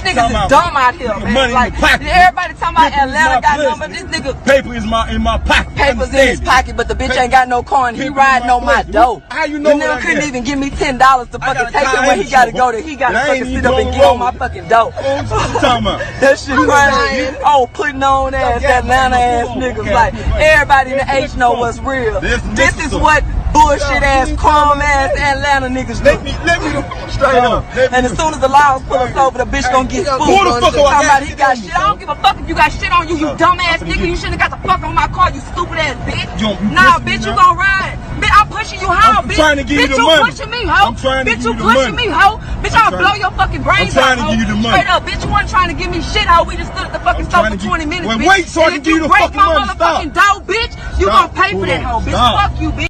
niggas is dumb out here, man. Like, everybody talking about Atlanta got number. This nigga. Paper is in my pocket. Papers in his pocket, but the bitch ain't got no car and he riding on my dough. How you know the nigga couldn't even give me $10 to fucking take him where he gotta go to. He gotta fucking sit up and get on my fucking dough. That shit crazy. Oh, putting on ass, Atlanta ass niggas. Like, everybody in the H know what's real. This is what bullshit ass, crumb ass Atlanta niggas do. Let me straight up. And as soon as the laws pull us over, the bitch gonna get spooked. Who the fuck Talking about he got shit. I don't give a fuck if you got shit on you, you dumb ass nigga. You shouldn't have got the fuck on my car, you stupid ass bitch. Nah, bitch, you gon' ride. Bitch, I'm pushing you how, bitch? Trying to give you the you money. Pushing me, ho. Bitch, you pushing me, ho. Bitch, I'll blow your fucking brains out, ho. I'm trying to give you the money. Straight up, bitch, you wasn't trying to give me shit, ho. We just stood at the fucking store for 20 minutes, bitch. Wait so I can give you the fucking money. If you break my motherfucking dough, bitch, you gon' pay for that, ho. Bitch, fuck you, bitch.